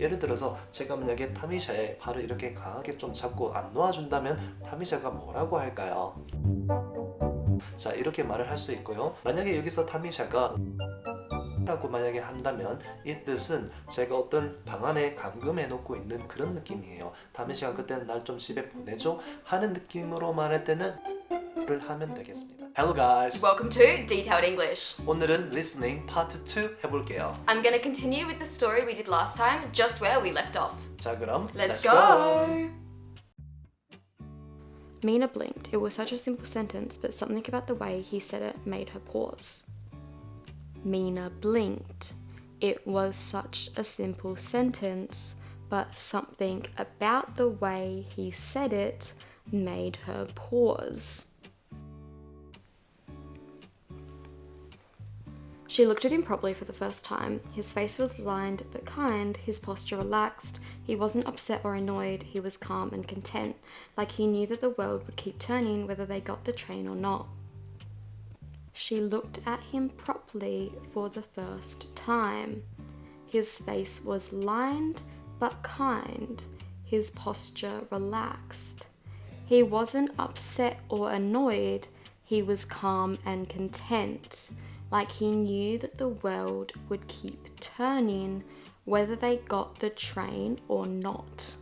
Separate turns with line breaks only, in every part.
예를 들어서 제가 만약에 타미샤의 발을 이렇게 강하게 좀 잡고 안 놓아준다면 타미샤가 뭐라고 할까요? 자, 이렇게 말을 할 수 있고요. 만약에 여기서 타미샤가 라고 만약에 한다면 이 뜻은 제가 어떤 방 안에 감금해 놓고 있는 그런 느낌이에요. 타미샤가 그때는 날 좀 집에 보내줘 하는 느낌으로 말할 때는 를 하면 되겠습니다. Hello guys.
Welcome to Detailed English.
오늘은 listening part 2 해볼게요.
I'm going to continue with the story we did last time, just where we left off.
자, 그럼
Let's go! Mina blinked. It was such a simple sentence, but something about the way he said it made her pause. Mina blinked. It was such a simple sentence, but something about the way he said it made her pause. She looked at him properly for the first time. His face was lined but kind, his posture relaxed. He wasn't upset or annoyed, he was calm and content, like he knew that the world would keep turning whether they got the train or not. She looked at him properly for the first time. His face was lined but kind, his posture relaxed. He wasn't upset or annoyed, he was calm and content, like he knew that the world would keep turning whether they got the train or not.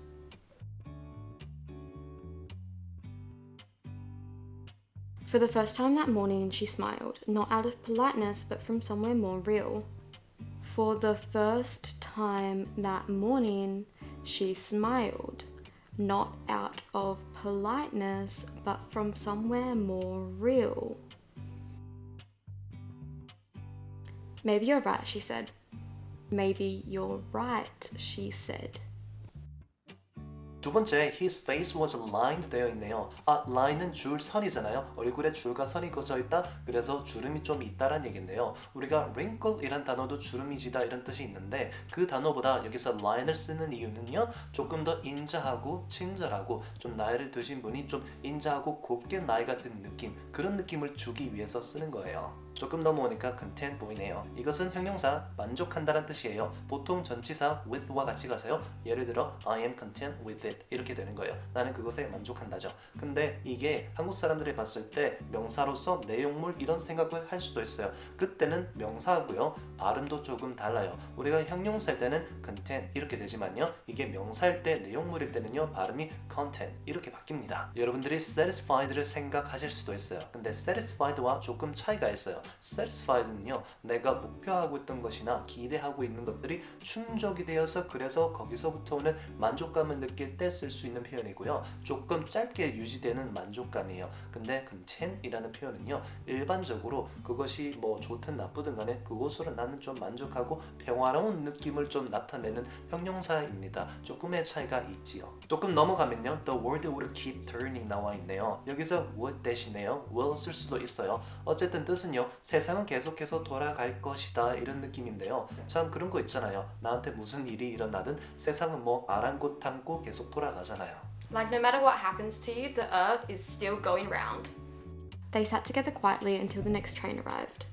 For the first time that morning, she smiled, not out of politeness, but from somewhere more real. For the first time that morning, she smiled, not out of politeness, but from somewhere more real. Maybe you're right, she said. Maybe you're right, she said.
두 번째, his face was lined 되어 있네요. line은 줄, 선이잖아요. 얼굴에 줄과 선이 그어져 있다. 그래서 주름이 좀 있다란 얘기인데요. 우리가 wrinkle이란 단어도 주름이 지다 이런 뜻이 있는데 그 단어보다 여기서 line을 쓰는 이유는요. 조금 더 인자하고 친절하고 좀 나이를 드신 분이 좀 인자하고 곱게 나이가 든 느낌, 그런 느낌을 주기 위해서 쓰는 거예요. 조금 넘어오니까 content 보이네요. 이것은 형용사 만족한다란 뜻이에요. 보통 전치사 with와 같이 가서요. 예를 들어 I am content with it 이렇게 되는 거예요. 나는 그것에 만족한다죠. 근데 이게 한국 사람들이 봤을 때 명사로서 내용물 이런 생각을 할 수도 있어요. 그때는 명사고요. 발음도 조금 달라요. 우리가 형용사일 때는 content 이렇게 되지만요. 이게 명사일 때 내용물일 때는요. 발음이 content 이렇게 바뀝니다. 여러분들이 satisfied를 생각하실 수도 있어요. 근데 satisfied와 조금 차이가 있어요. satisfied는요, 내가 목표하고 있던 것이나 기대하고 있는 것들이 충족이 되어서 그래서 거기서부터 오는 만족감을 느낄 때 쓸 수 있는 표현이고요. 조금 짧게 유지되는 만족감이에요. 근데 content이라는 표현은요, 일반적으로 그것이 뭐 좋든 나쁘든 간에 그것으로 나는 좀 만족하고 평화로운 느낌을 좀 나타내는 형용사입니다. 조금의 차이가 있지요. 조금 넘어가면요, the world would keep turning 나와 있네요. 여기서 would 대신에요, will 쓸 수도 있어요. 어쨌든 뜻은요, 세상은 계속해서 돌아갈 것이다 이런 느낌인데요. 참 그런 거 있잖아요. 나한테 무슨 일이 일어나든 세상은 뭐 아랑곳하고 계속 돌아가잖아요.
Like no matter what happens to you, the earth is still going round. They sat together quietly until the next train arrived.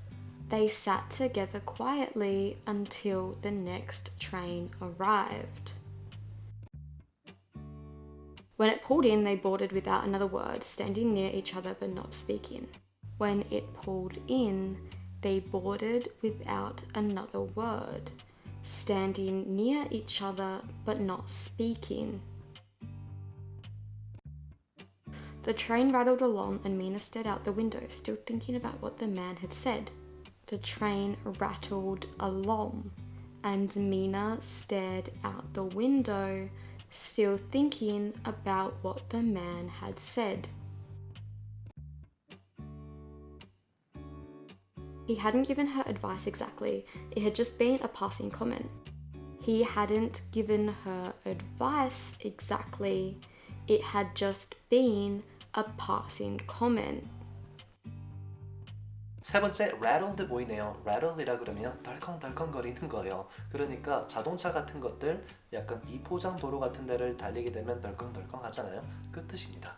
They sat together quietly until the next train arrived. When it pulled in, they boarded without another word, standing near each other but not speaking. When it pulled in, they boarded without another word, standing near each other but not speaking. The train rattled along and Mina stared out the window, still thinking about what the man had said. The train rattled along and Mina stared out the window, still thinking about what the man had said. He hadn't given her advice exactly, it had just been a passing comment. He hadn't given her advice exactly, it had just been a passing comment.
세 번째, rattled 보이네요. rattle이라 그러면 덜컹덜컹거리는 거예요. 그러니까 자동차 같은 것들, 약간 비포장 도로 같은 데를 달리게 되면 덜컹덜컹 하잖아요. 그 뜻입니다.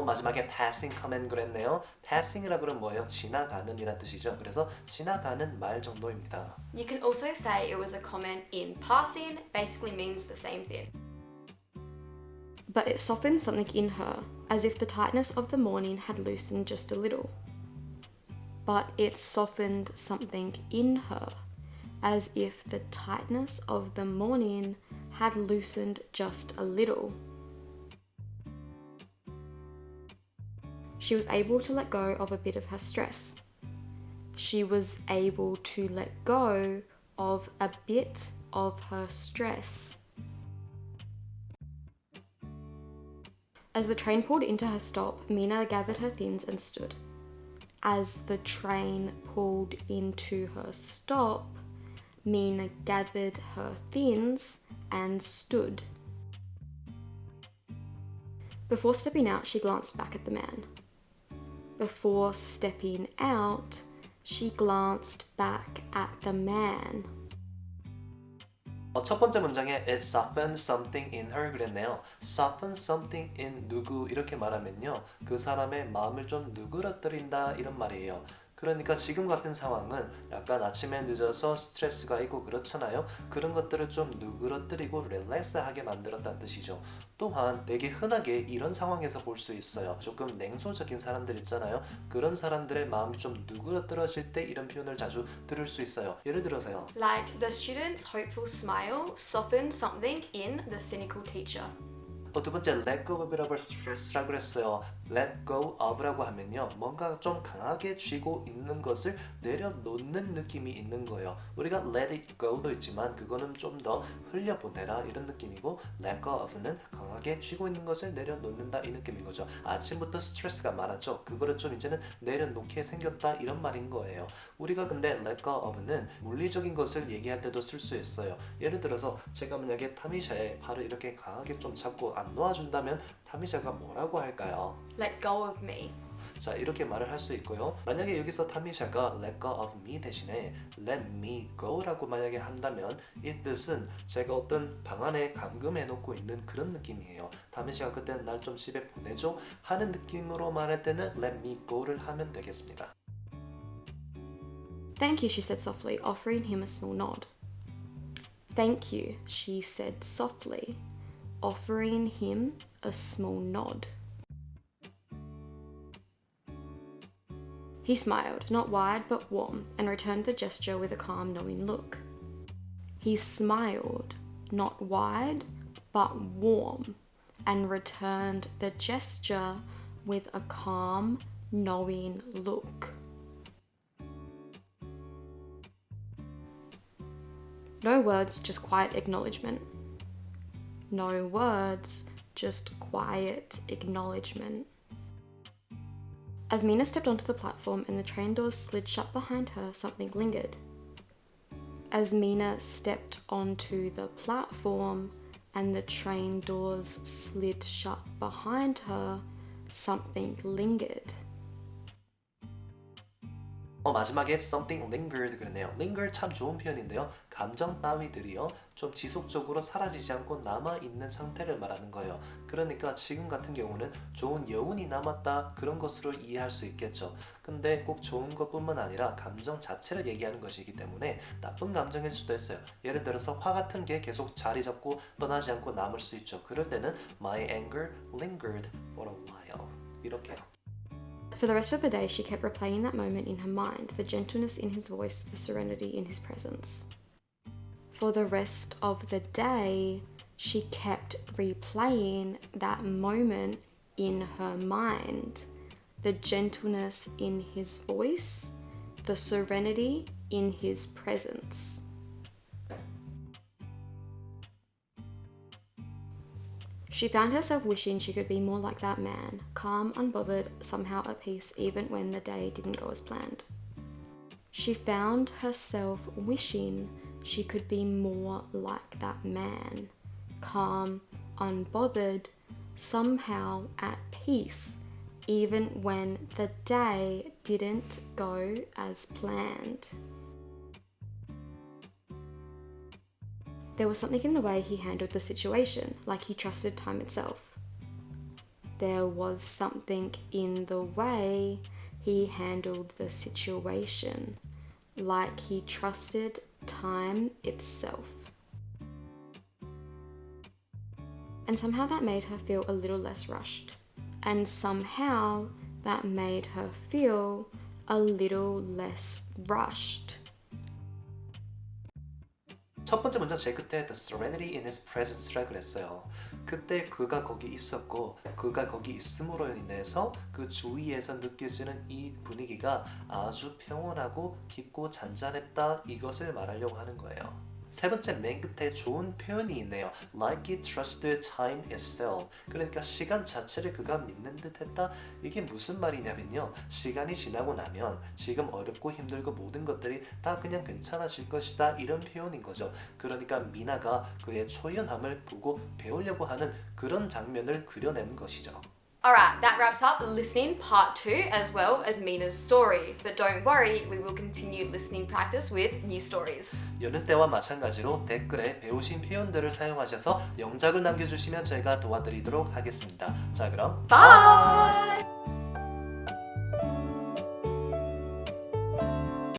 마지막에 passing comment 그랬네요. passing이라 그러면 뭐예요? 지나가는 이란 뜻이죠. 그래서 지나가는 말 정도입니다.
You can also say it was a comment in passing, basically means the same thing. But it softened something in her, as if the tightness of the morning had loosened just a little. But it softened something in her, as if the tightness of the morning had loosened just a little. She was able to let go of a bit of her stress. She was able to let go of a bit of her stress. As the train pulled into her stop, Mina gathered her things and stood. As the train pulled into her stop, Mina gathered her things and stood. Before stepping out, she glanced back at the man. Before stepping out, she glanced back at the man.
첫 번째 문장에 it softened something in her 그랬네요. soften something in 누구 이렇게 말하면요. 그 사람의 마음을 좀 누그러뜨린다 이런 말이에요. 그러니까 지금 같은 상황은 약간 아침에 늦어서 스트레스가 있고 그렇잖아요. 그런 것들을 좀 누그러뜨리고 릴렉스하게 만들었다는 뜻이죠. 또한 되게 흔하게 이런 상황에서 볼 수 있어요. 조금 냉소적인 사람들 있잖아요. 그런 사람들의 마음이 좀 누그러뜨려질 때 이런 표현을 자주 들을 수 있어요. 예를 들어서요.
Like the student's hopeful smile softened something in the cynical teacher.
두 번째 let go of a bit of our stress라고 그랬어요. let go of라고 하면요. 뭔가 좀 강하게 쥐고 있는 것을 내려놓는 느낌이 있는 거예요. 우리가 let it go도 있지만 그거는 좀 더 흘려보내라 이런 느낌이고 let go of는 강하게 쥐고 있는 것을 내려놓는다 이 느낌인 거죠. 아침부터 스트레스가 많았죠. 그거를 좀 이제는 내려놓게 생겼다 이런 말인 거예요. 우리가 근데 let go of는 물리적인 것을 얘기할 때도 쓸 수 있어요. 예를 들어서 제가 만약에 타미샤의 팔을 이렇게 강하게 좀 잡고 안 놓아준다면 타미샤가 뭐라고 할까요?
Let go of me.
자 이렇게 말을 할 수 있고요. 만약에 여기서 타미샤가 let go of me 대신에 let me go라고 만약에 한다면 이 뜻은 제가 어떤 방 안에 감금해 놓고 있는 그런 느낌이에요. 타미샤가 그때는 날 좀 집에 보내줘 하는 느낌으로 말할 때는 let me go를 하면 되겠습니다.
Thank you, she said softly, offering him a small nod. Thank you, she said softly, offering him a small nod. He smiled, not wide but warm, and returned the gesture with a calm, knowing look. He smiled, not wide but warm, and returned the gesture with a calm, knowing look. No words, just quiet acknowledgement. No words, just quiet acknowledgement. As Mina stepped onto the platform and the train doors slid shut behind her, something lingered. As Mina stepped onto the platform and the train doors slid shut behind her, something lingered.
마지막에 something lingered 그러네요. linger 참 좋은 표현인데요. 감정 따위들이요. 좀 지속적으로 사라지지 않고 남아있는 상태를 말하는 거예요. 그러니까 지금 같은 경우는 좋은 여운이 남았다 그런 것으로 이해할 수 있겠죠. 근데 꼭 좋은 것뿐만 아니라 감정 자체를 얘기하는 것이기 때문에 나쁜 감정일 수도 있어요. 예를 들어서 화 같은 게 계속 자리 잡고 떠나지 않고 남을 수 있죠. 그럴 때는 my anger lingered for a while. 이렇게요.
For the rest of the day, she kept replaying that moment in her mind, the gentleness in his voice, the serenity in his presence. For the rest of the day, she kept replaying that moment in her mind, the gentleness in his voice, the serenity in his presence. She found herself wishing she could be more like that man, calm, unbothered, somehow at peace even when the day didn't go as planned. She found herself wishing she could be more like that man, calm, unbothered, somehow at peace even when the day didn't go as planned. There was something in the way he handled the situation, like he trusted time itself. there was something in the way he handled the situation, like he trusted time itself. And somehow that made her feel a little less rushed. And somehow that made her feel a little less rushed.
첫 번째 문장 제일 끝에 The serenity in his presence라 그랬어요. 그때 그가 거기 있었고 그가 거기 있음으로 인해서 그 주위에서 느껴지는 이 분위기가 아주 평온하고 깊고 잔잔했다 이것을 말하려고 하는 거예요. 세 번째 맨 끝에 좋은 표현이 있네요. Like he trusted time itself. 그러니까 시간 자체를 그가 믿는 듯 했다. 이게 무슨 말이냐면요. 시간이 지나고 나면 지금 어렵고 힘들고 모든 것들이 다 그냥 괜찮아질 것이다. 이런 표현인 거죠. 그러니까 미나가 그의 초연함을 보고 배우려고 하는 그런 장면을 그려내는 것이죠.
Alright, that wraps up listening part 2 as well as Mina's story. But don't worry, we will continue listening practice with new stories.
여는 때와 마찬가지로 댓글에 배우신 표현들을 사용하셔서 영작을 남겨주시면 저희가 도와드리도록 하겠습니다. 자 그럼
Bye!